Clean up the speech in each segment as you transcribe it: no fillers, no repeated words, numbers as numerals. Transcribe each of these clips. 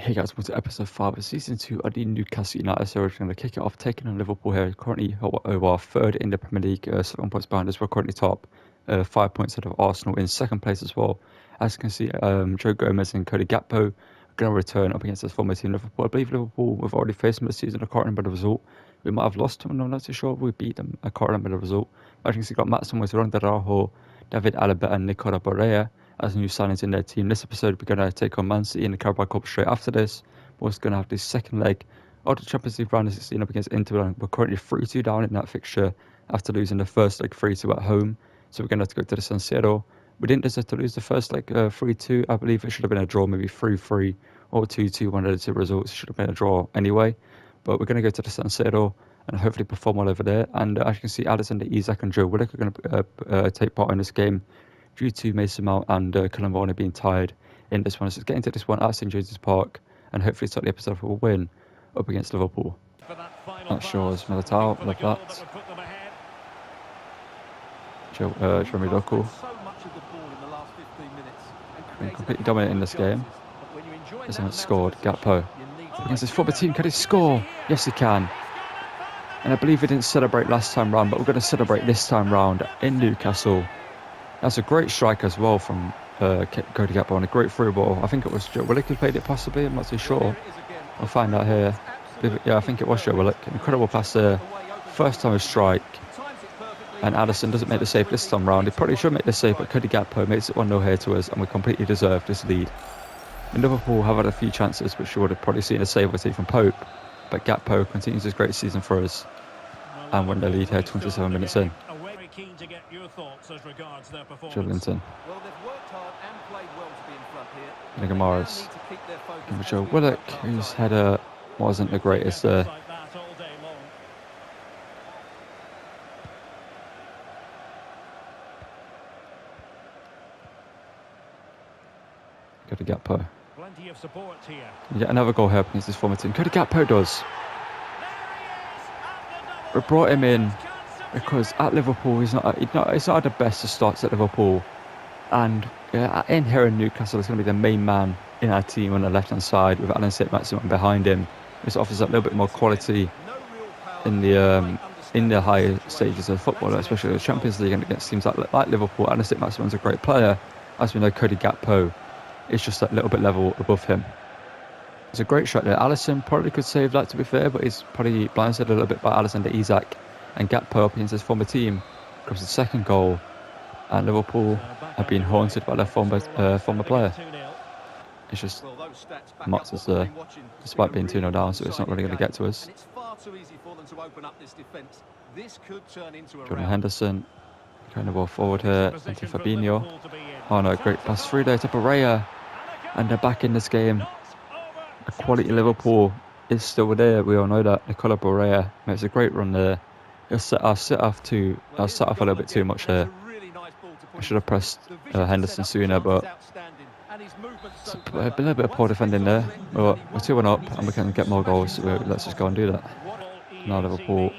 Hey guys, welcome to episode 5 of season 2 of the Newcastle United series. We're going to kick it off, taking on Liverpool here. Currently over third in the Premier League, 7 points behind us. We're currently top, 5 points ahead of Arsenal in second place as well. As you can see, Joe Gomez and Cody Gakpo are going to return up against his former team Liverpool. I believe Liverpool, we've already faced them this season. I can't remember the result. We might have lost them, I'm not too sure. We beat them, I can't remember the result. As you can see, we've got Maatsen, Ronda Araujo, David Alaba and Nicola Barrea as new signings in their team. This episode, we're going to take on Man City in the Carabao Cup straight after this. We're going to have the second leg of the Champions League round of 16 up against Inter Milan. We're currently 3-2 down in that fixture after losing the first leg 3-2 at home. So we're going to have to go to the San Siro. We didn't deserve to lose the first leg 3-2. I believe it should have been a draw, maybe 3-3 or 2-2. One of the two results should have been a draw anyway. But we're going to go to the San Siro and hopefully perform well over there. And as you can see, Alexander Isak and Joe Willock are going to take part in this game due to Mason Mount and Cullen Varner being tired in this one. So let's get into this one at St James's Park and hopefully start the episode for a win up against Liverpool. Not sure as Militao, love that. Jeremy Doku. Been completely dominating this game. Hasn't scored. Gakpo against his former team. Can he score? Yes, he can. And I believe he didn't celebrate last time round, but we're going to celebrate this time round in Newcastle. That's a great strike as well from Cody Gakpo and a great through ball. I think it was Joe Willock who played it possibly, I'm not too sure. I'll find out here. Yeah, I think it was Joe Willock. Incredible pass there. First time a strike. And Addison doesn't make the save this time round. He probably should make the save, but Cody Gakpo makes it 1-0 here to us, and we completely deserve this lead. And Liverpool have had a few chances, which you would have probably seen a save or two from Pope. But Gakpo continues his great season for us. And won the lead here 27 minutes in. Joelinton. Nigamaras. Joe Willock, whose header wasn't the greatest there. Cody Gakpo. Yet another goal here against this former team. Cody Gakpo does. We brought him in because at Liverpool he's not at the best of starts at Liverpool, and in here in Newcastle he's going to be the main man in our team on the left hand side with Alan St-Maximin behind him. This offers a little bit more quality in the higher stages of football, especially the Champions League and against teams like Liverpool. Alan St-Maximin's a great player, as we know. Cody Gakpo is just that little bit level above him. It's a great shot there. Alisson probably could save that, to be fair, but he's probably blindsided a little bit by Alexander Isak, and Gakpo up against his former team grabs the second goal, and Liverpool have been haunted by their former player. It's just Mott's is there, despite being 2-0 down, so it's not really going to get to us. Jordan Henderson carrying the ball forward here into Fabinho. Oh no, great pass through there to Barrea, and they're back in this game. The quality Liverpool is still there, we all know that. Nicola Barrea makes a great run there. I set off a little bit too much here. I should have pressed Henderson sooner, but it's a little bit of poor defending there. But we're 2-1 up and we can get more goals, so let's just go and do that. Now Liverpool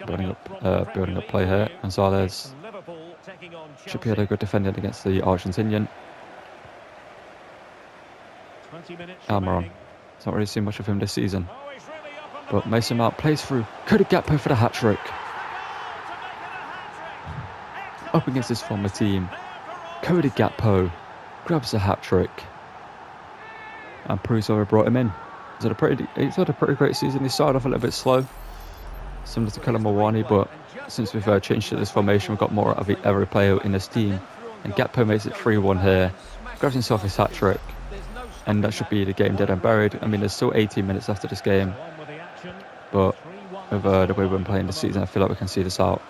building up play here. Gonzalez should be a good defending against the Argentinian. Almiron. It's not really seen much of him this season. But Mason Mount plays through. Cody Gakpo for the hat-trick. Up against his former team. Cody Gakpo grabs the hat-trick. And proves why we brought him in. He's had a pretty great season. He started off a little bit slow, similar to Cullen Varner, but since we've changed to this formation, we've got more of every player in this team. And Gakpo makes it 3-1 here. Grabs himself his hat-trick. And that should be the game dead and buried. I mean, there's still 18 minutes after this game. But with the way we've been playing this season, I feel like we can see this out.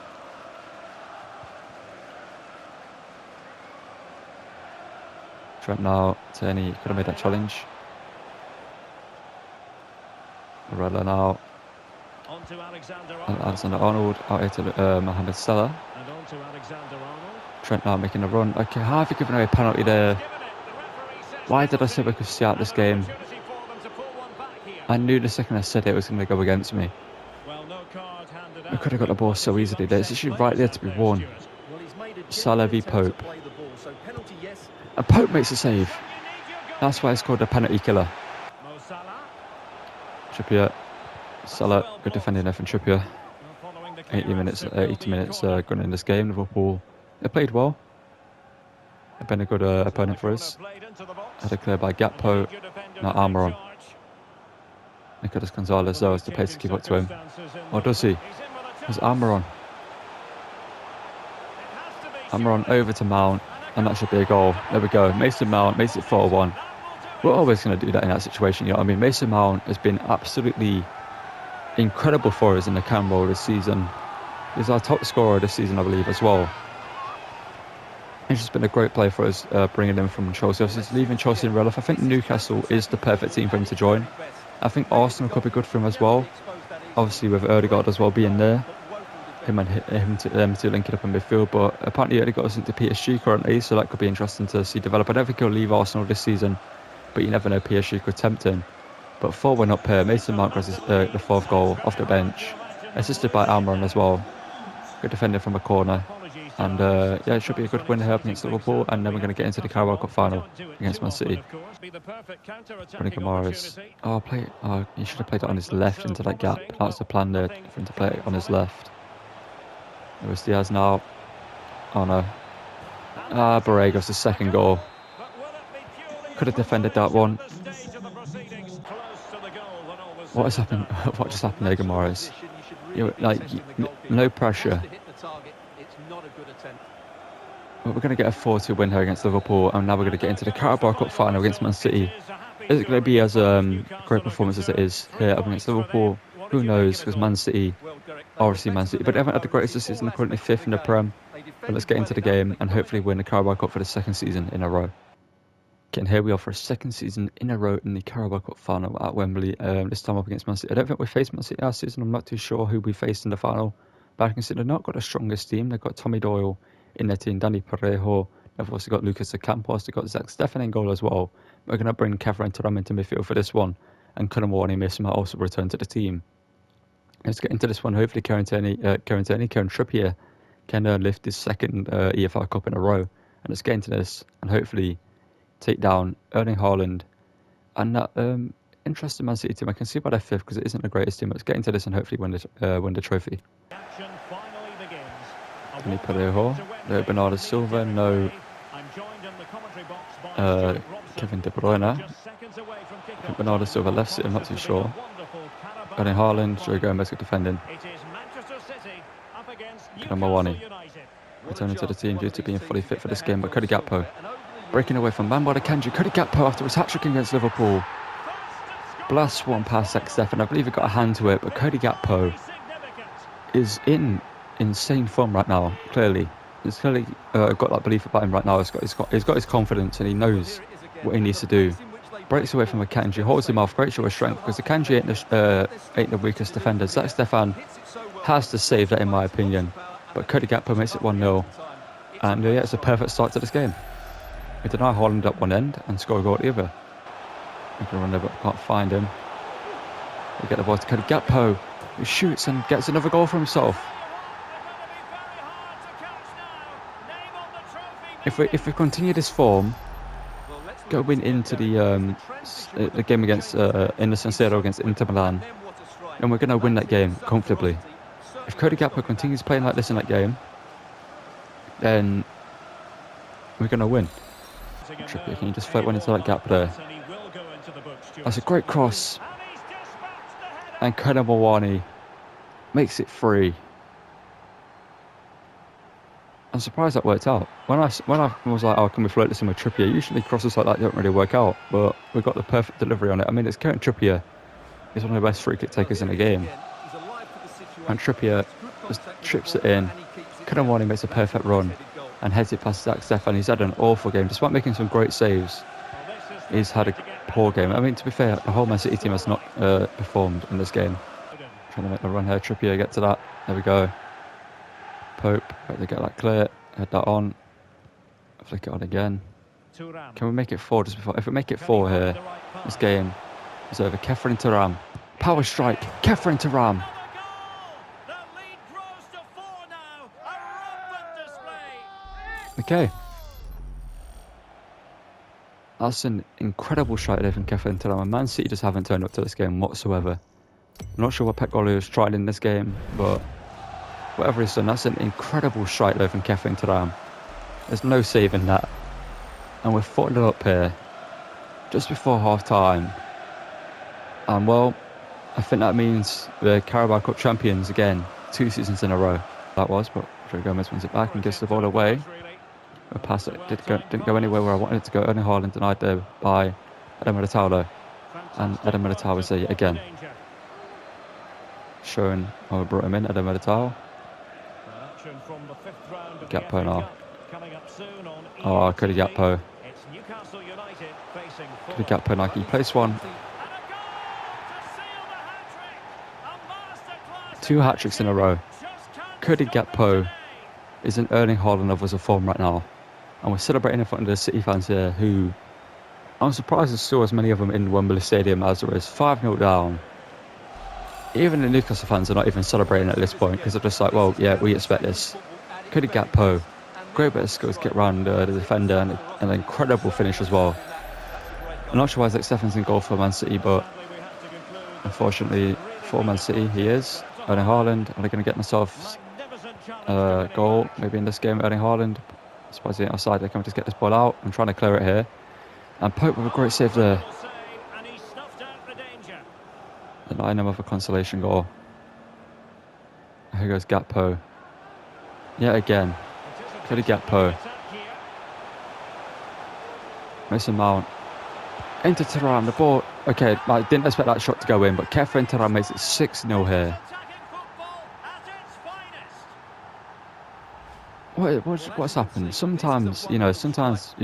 Trent now, Tierney could have made that challenge. Barella now. Alexander Arnold out here to Mohamed Salah. Trent now making a run. Okay, how have you given away a penalty there? Why did I say we could see out this game? I knew the second I said it was going to go against me. I could have got the ball so easily there. It's actually right there to be won. Salah v Pope. And Pope makes a save. That's why it's called a penalty killer. Trippier, Salah, good defending there from Trippier. 80 minutes gone in this game. Liverpool, they played well. They've been a good opponent for us. Had a clear by Gakpo, now Almiron. Nicolas Gonzalez though has the pace to keep up to him. Or does he? There's Almiron. Almiron over to Mount, and that should be a goal. There we go. Mason Mount makes it 4-1. We're always going to do that in that situation, you know what I mean? Mason Mount has been absolutely incredible for us in the cam role this season. He's our top scorer this season, I believe, as well. He's just been a great player for us, bringing him from Chelsea. He's leaving Chelsea in relief. I think Newcastle is the perfect team for him to join. I think Arsenal could be good for him as well. Obviously with Ødegaard as well being there. Them two linking up in midfield, but apparently Ødegaard is into PSG currently, so that could be interesting to see develop. I don't think he'll leave Arsenal this season, but you never know, PSG could tempt him. But 4-1 up here. Mason Mount grabs the fourth goal off the bench, assisted by Almiron as well. Good defending from a corner. And yeah, it should be a good win here against Liverpool, and then we're going to get into the Carabao Cup final against Man City. Bruno Guimaraes. He should have played it on his left into that gap. That's the plan there, for him to play it on his left. Luis Diaz now. Oh no. Borrego's the second goal. Could have defended that one. What has happened? What just happened there, Guimaraes? No pressure. But we're going to get a 4-2 win here against Liverpool, and now we're going to get into the Carabao Cup final against Man City. Is it going to be as great performance as it is here up against Liverpool? Who knows, because Man City, obviously Man City, but they haven't had the greatest this season. They're currently 5th in the Prem. But let's get into the game and hopefully win the Carabao Cup for the second season in a row. Again, here we are for a second season in a row in the Carabao Cup final at Wembley, this time up against Man City. I don't think we faced Man City last season. I'm not too sure who we faced in the final. But I can see they've not got the strongest team. They've got Tommy Doyle in their team, Danny Parejo. They've also got Lucas Ocampos. They've got Zach Steffen in goal as well. We're going to bring Kevin Turam into midfield for this one. And Conor Warney Mason might also return to the team. Let's get into this one. Hopefully Kieran Trippier can lift his second EFL Cup in a row. And let's get into this and hopefully take down Erling Haaland and that interesting Man City team. I can see why they're 5th because it isn't the greatest team. Let's get into this and hopefully win the trophy. Danny Parejo, no Bernardo Silva, no Kevin De Bruyne. I think Bernardo Silva left it, I'm not too sure. Erling Haaland, Joe Gomez good defending. Mawani returning to the team due to being fully fit for this game, but Cody Gakpo breaking away from Bamba Akanji. Cody Gakpo after his hat-trick against Liverpool. Blast one past Zach Steffen. I believe he got a hand to it, but Cody Gakpo is in insane form right now, clearly. He's clearly got that belief about him right now. He's got his confidence and he knows what he needs to do. Breaks away from Akanji, holds him off, great show of strength because Akanji ain't the weakest defender. Zach Steffen has to save that in my opinion, but Cody Gakpo makes it 1-0 and yeah, it's a perfect start to this game. We deny Haaland up one end and score a goal at the other. We can run there but can't find him. We get the ball to Cody Gakpo, who shoots and gets another goal for himself. If we continue this form, going into the game against in the San Siro against Inter Milan, and we're going to win that game comfortably. If Cody Gakpo continues playing like this in that game, then we're going to win. Trippier, can you just float one into that gap there? That's a great cross. And Conor Mawani makes it 3. I'm surprised that worked out. When I was like, oh, can we float this in with Trippier? Usually crosses like that don't really work out, but we got the perfect delivery on it. I mean, it's Kieran Trippier. He's one of the best free kick takers in the game. And Trippier just trips it in. Conor Mawani makes a perfect run and heads it past Zach Steffen. He's had an awful game. Despite making some great saves, he's had a poor game. I mean, to be fair, the whole Man City team has not performed in this game. Trying to make the run here. Trippier, get to that. There we go. Pope, hope they get that clear. Head that on. Flick it on again. Can we make it 4 just before? If we make it 4 here, this game is over. Kefren Turam. Power strike. Kefren Turam. Okay. That's an incredible shot there from Kefren Turam. Man City just haven't turned up to this game whatsoever. I'm not sure what Pep Guardiola's tried in this game, but whatever he's done, that's an incredible strike there from Kefren Turam. There's no saving that. And we're 4-0 up here, just before half-time. And well, I think that means the Carabao Cup champions again, 2 seasons in a row. That was, but Joe Gomez wins it back and gives the ball away. A pass that didn't go anywhere where I wanted it to go. Erling Haaland denied there by Eden Militao. And Eden Militao was there yet again. Showing how I brought him in, Eden Militao. Gakpo now. Oh, Cody Gakpo. Cody Gakpo now, can you place one? 2 hat-tricks in a row. Cody Gakpo is an Erling Haaland levels of form right now. And we're celebrating in front of the City fans here who, I'm surprised there's still as many of them in Wembley Stadium as there is. 5-0 down. Even the Newcastle fans are not even celebrating at this point because they're just like, well, yeah, we expect this. Cody Gakpo, great bit of skills to get around the defender and an incredible finish as well. I'm not sure why Zach Steffen's in goal for Man City, but unfortunately for Man City, he is. Erling Haaland, are they going to get themselves a goal maybe in this game? Erling Haaland, surprisingly outside, they can just get this ball out. I'm trying to clear it here. And Pope with a great save there. Denying him of a consolation goal. Here goes Gakpo. Yet again. Cody Gakpo. Mason Mount. Into Turam, the ball. Okay, I didn't expect that shot to go in, but Kefren Turam makes it 6-0 here. What's happened? Sometimes you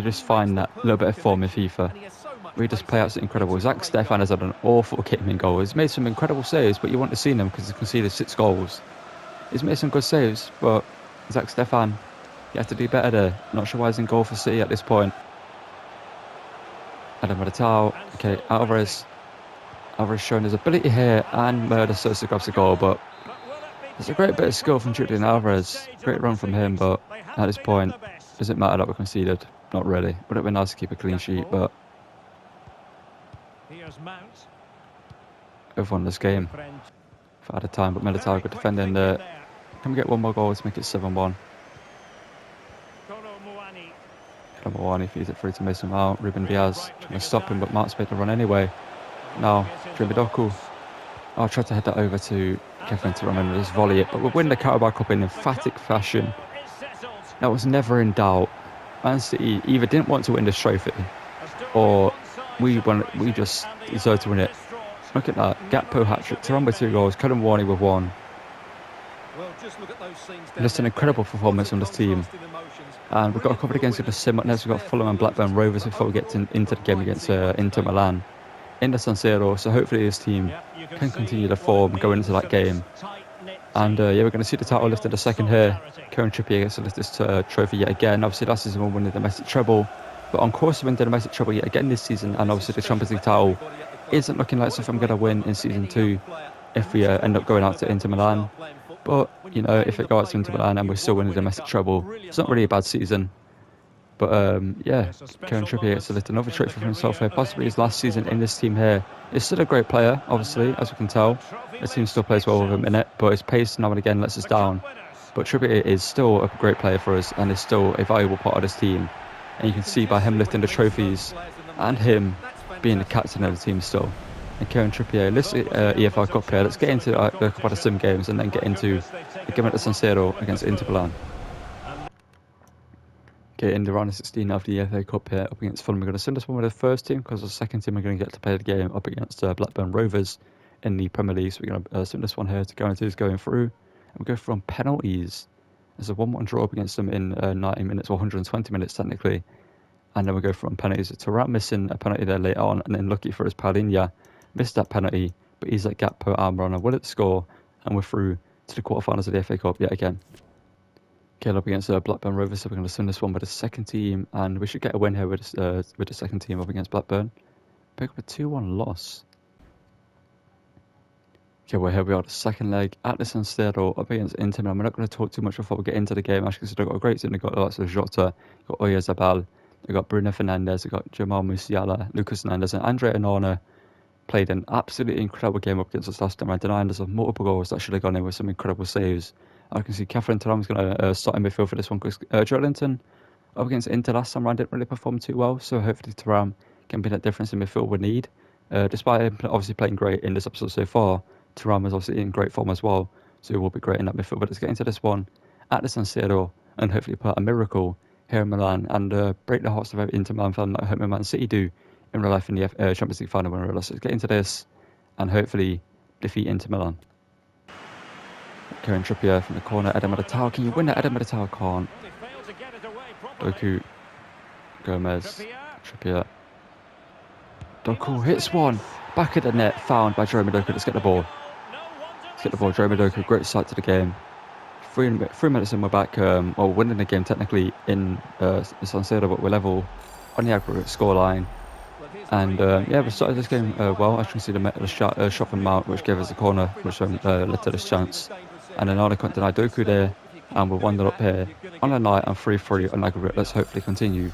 just find that little bit of form in FIFA. We just play absolutely incredible. Zach Stefan has had an awful game in goal. He's made some incredible saves, but you want to see them because he's conceded 6 goals. He's made some good saves, but Zach Stefan, you have to do better there. Not sure why he's in goal for City at this point. Eden Militao. Okay, Alvarez showing his ability here, and Murder Sosa grabs the goal, but there's a great bit of skill from Julian Alvarez. Great run from him, but at this point, does it matter that we conceded? Not really. Would have been nice to keep a clean sheet, but we've won this game for added time. But Militao good defending there. Can we get one more goal to make it 7-1? Moani feeds it through to Mason Mount. Ruben Diaz trying to stop him, but Mount's made the run anyway. Now, Tribidoku. I tried to head that over to Kefren Turam and just volley it, but we'll win the Carabao Cup in emphatic fashion. That was never in doubt. Man City either didn't want to win this trophy, or we just deserved to win it. Look at that. Gakpo hat-trick, Turam with 2 goals, Colin Warney with 1. Just an incredible performance from this team. And we've got a couple of games against Sim. Next we've got Fulham and Blackburn Rovers before we get into the game against Inter Milan in the San Siro. So hopefully this team can continue to form going into that game. And yeah, we're going to see the title lifted a second here. Kieran Trippier gets to lift this trophy yet again. Obviously last season we won the domestic treble, but on course to win the domestic treble yet again this season. And obviously the Champions League title isn't looking like something I'm going to win in season 2 if we end up going out to Inter Milan. But, you know, if it goes out to Inter Milan and we're still winning the domestic treble, it's not really a bad season. But, yeah, Kieran Trippier gets to lift another trophy for himself here. Possibly his last season in this team here. He's still a great player, obviously, as we can tell. The team still plays well with him in it, but his pace now and again lets us down. But Trippier is still a great player for us and is still a valuable part of this team. And you can see by him lifting the trophies and him being the captain of the team still. And Kieran Trippier, let's EFL Cup here. Let's get into a couple of sim games and then get into the game at the San Siro against Inter Milan. Okay, in the round of 16 of the EFL Cup here up against Fulham. We're going to send this one with the first team because the second team we're going to get to play the game up against Blackburn Rovers in the Premier League. So we're going to send this one here to go into is going through. And we go from penalties. There's a 1-1 draw up against them in 90 minutes or 120 minutes technically. And then we go from penalties to Turam missing a penalty there later on, and then lucky for us, Paulinho missed that penalty, but he's at Gakpo arm runner, will it score, and we're through to the quarterfinals of the FA Cup yet again. Okay, up against Blackburn Rovers, so we're going to send this one with the second team, and we should get a win here with the second team up against Blackburn. Pick up a 2-1 loss. Okay, well here we are, the second leg at the San Siro up against Inter Milan. We're not going to talk too much before we get into the game, actually, because they've got a great team. They've got lots of Jota, got Oyarzabal, They got Bruno Fernandes, they got Jamal Musiala, Lucas Hernandez, and Andre Onana played an absolutely incredible game up against us last time, denying us of multiple goals that should have gone in with some incredible saves. I can see Catherine Thuram's going to start in midfield for this one because Joelinton up against Inter last time round didn't really perform too well, so hopefully Thuram can be that difference in midfield we need. Despite him obviously playing great in this episode so far, Thuram is obviously in great form as well, so he will be great in that midfield. But let's get into this one at the San Siro and hopefully put a miracle here in Milan and break the hearts of every Inter Milan fan like I hope Man City do in real life in the Champions League final. Let's get into this and hopefully defeat Inter Milan. Kieran Trippier from the corner, Eder Militao. Can you win that? Eder Militao can't. Doku, Gomez, Trippier. Doku hits one. Back of the net, found by Jeremy Doku. Let's get the ball. Let's get the ball. Jeremy Doku, great start to the game. 3 minutes in, we're back. Well, winning the game technically in San Siro, but we're level on the aggregate scoreline. And yeah, we started this game well. As you can see, the shot from Mount, which gave us a corner, which led to this chance. And then couldn't deny Doku there, and we're 1-0 up here on the night and 3-3 on aggregate. Let's hopefully continue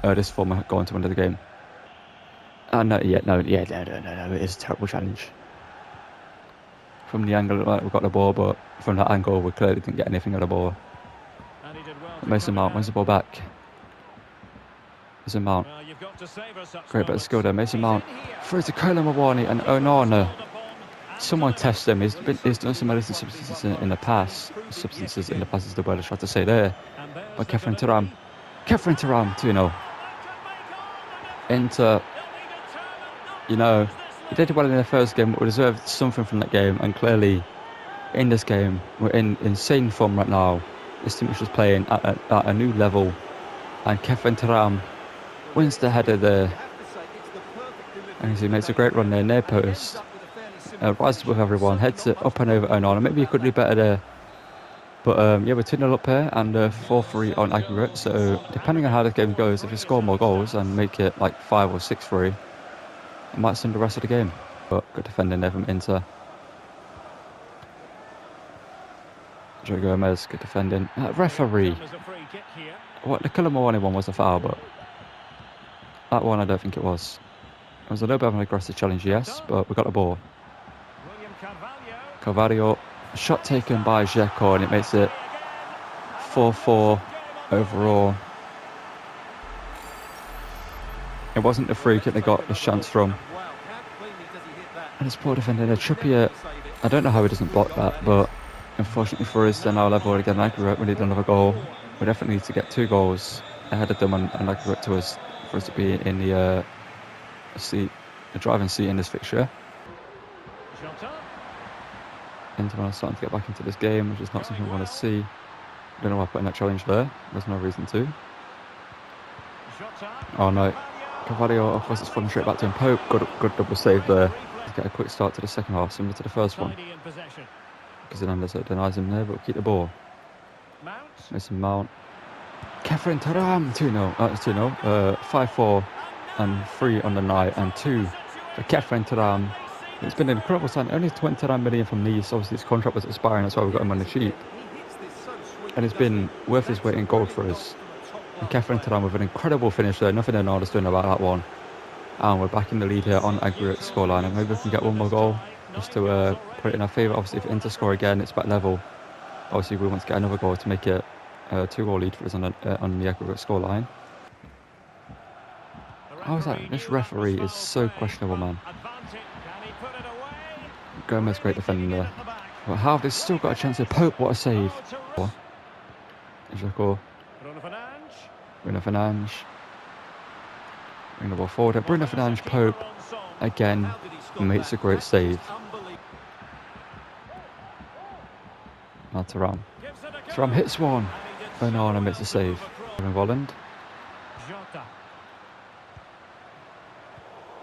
this form going to win the game. No, it is a terrible challenge. From the angle, we got the ball, but from that angle, we clearly didn't get anything of the ball. Mason Mount wins the ball back. Mason Mount. Great bit of skill there. Mason Mount throws to Colin Mawani and Onana. Someone test him. He's done some medicine substances in the past. Substances in the past is the word I tried to say there. But Catherine Thuram 2-0. Inter, you know, he did well in the first game, but we deserved something from that game. And clearly, in this game, we're in insane form right now. This team is just playing at a new level. And Catherine Thuram wins the header there. And he makes a great run there, near post. Rises with everyone, heads it up and over Onana. Maybe he could do better there. But yeah, we're 2-0 up here and 4-3 on aggregate. So depending on how this game goes, if we score more goals and make it like 5 or 6-3, I might send the rest of the game. But good defending there from Inter. Joe Gomez, good defending. Referee. What, the Kulamawani one was a foul, but that one I don't think it was. It was a little bit of an aggressive challenge, yes, but we got the ball. Carvalho, shot taken by Dzeko, and it makes it 4-4 overall. It wasn't the free kick they got the chance from. And it's poor defending there. Trippier, I don't know how he doesn't block that, but unfortunately for us, they're now level again. Aggregate, we need another goal. We definitely need to get 2 goals ahead of them and aggregate to us for us to be in the driving seat in this fixture. Inter Milan starting to get back into this game, which is not something we want to see. I don't know why I put in that challenge there. There's no reason to. Oh no. Carvalho, of course, it's falling straight back to him. Pope, good double save there. Let's get a quick start to the second half, similar to the first one. Because Hernandez denies him there, but we'll keep the ball. Mason Mount. Catherine Thuram, 2-0. It's 2-0. 5-4 and 3 on the night, and 2 for Catherine Thuram. It's been an incredible sign. Only 29 million from Nice. Obviously, his contract was expiring. That's why we got him on the cheap. And it's been worth his weight in gold for us. And Catherine Thuram with an incredible finish there. Nothing Hernandez doing about that one. And we're back in the lead here on aggregate scoreline. And maybe we can get one more goal just to put it in our favour. Obviously, if Inter score again, it's back level. Obviously, we want to get another goal to make it a 2-goal lead for us on the aggregate scoreline. How is that? This referee is so questionable, man. Gomez, great defending there. But how have they still got a chance here? Pope, what a save. Dzeko. Bruno Fernandes. Bring the ball forward. Bruno Fernandes, Pope. Again, makes a great save. Now Thuram. Thuram hits one. Onana makes a save. From Holland.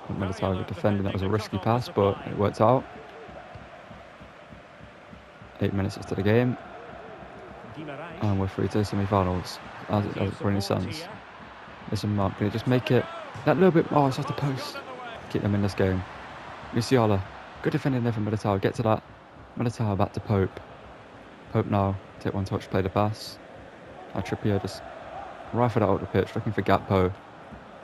Militao defending. That was a risky pass, but it worked out. 8 minutes into the game. And we're through to the semi-finals, as it currently stands. Listen, Mark, can you just make it that little bit? Oh, it's off the post. Keep them in this game. Musiala, good defending there from Militao. Get to that. Militao back to Pope. Pope now, take one touch, play the pass. Trippier just Rifled out of the pitch, looking for Gakpo.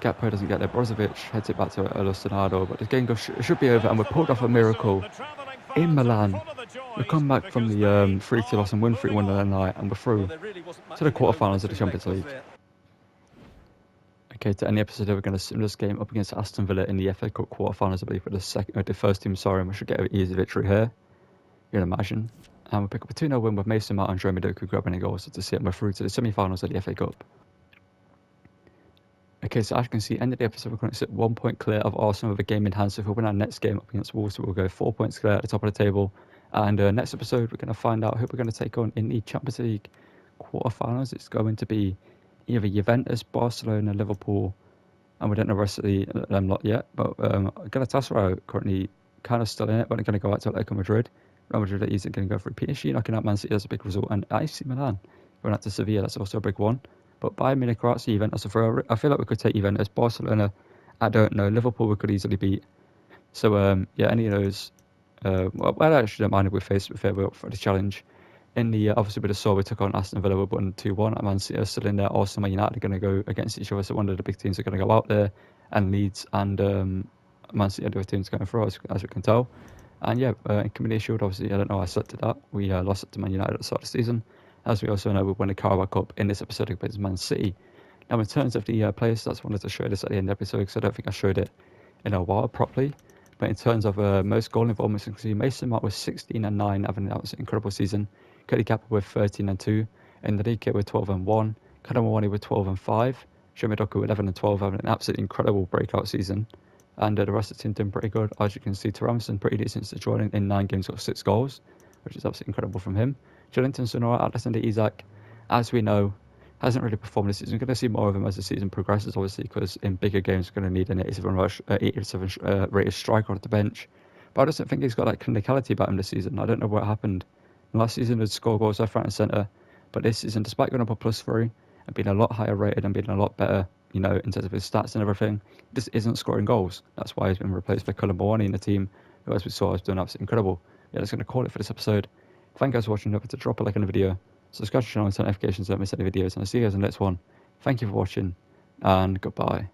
Gakpo doesn't get there. Brozovic heads it back to Alustinado, but the game should be over, and we're pulled off a miracle in Milan. We come back from the 3-2 loss and win 3-1 the other night, and we're through to the quarterfinals of the Champions League. Okay, to end the episode, we're going to sim this game up against Aston Villa in the EFL Cup quarterfinals, I believe, for the first team. Sorry, and we should get an easy victory here. You can imagine. And we'll pick up a 2-0 win with Mason Mount and Jeremy Doku grabbing a goal, so to see it, we're through to the semi-finals of the FA Cup. Okay, so as you can see, end of the episode, we're going to sit 1 point clear of Arsenal with a game in hand. So if we win our next game up against Wolves, we'll go 4 points clear at the top of the table. And next episode, we're going to find out who we're going to take on in the Champions League quarterfinals. It's going to be either Juventus, Barcelona, Liverpool, and we don't know the rest of them lot yet. But Galatasaray currently kind of still in it, but they're going to go out to Atletico Madrid. Real Madrid are easily going to go for PSG, knocking out Man City. That's a big result. And AC Milan going out to Sevilla. That's also a big one. But Bayern Munich are actually Juventus. I feel like we could take Juventus. Barcelona, I don't know. Liverpool we could easily beat. So yeah, any of those. Well, I actually don't mind if we face it. We're up for the challenge. In the obviously with the saw we took on Aston Villa, we won 2-1. And Man City are still in there. Arsenal and United are going to go against each other. So one of the big teams are going to go out there, and Leeds and Man City are the other teams going through, as we can tell. And yeah, in Community Shield, obviously I don't know. I selected that. We lost it to Man United at the start of the season. As we also know, we won the Carabao Cup in this episode against Man City. Now, in terms of the players, I just wanted to show this at the end of the episode because I don't think I showed it in a while properly. But in terms of most goal involvements, you can see Mason Mount with 16 and 9, having that was an incredible season. Cody Gakpo with 13 and 2, Enrique with 12 and 1, Kadamawani with 12 and 5, Jeremy Doku with 11 and 12, having an absolutely incredible breakout season. And the rest of the team doing pretty good. As you can see, Ramsden pretty decent to join in 9 games, got 6 goals, which is absolutely incredible from him. Jolinton Sonora, Alexander Isak, as we know, hasn't really performed this season. We're going to see more of him as the season progresses, obviously, because in bigger games, we're going to need an 87 rated striker on the bench. But I just don't think he's got that clinicality about him this season. I don't know what happened. Last season, he'd score goals left, right, and centre. But this season, despite going up a +3 and being a lot higher rated and being a lot better, you know, in terms of his stats and everything, he just isn't scoring goals. That's why he's been replaced by Kadamawani in the team, who, as we saw, is doing absolutely incredible. Yeah, that's going to call it for this episode. Thank you guys for watching. Don't forget to drop a like on the video, subscribe to the channel and turn notifications so don't miss any videos, and I'll see you guys in the next one. Thank you for watching, and goodbye.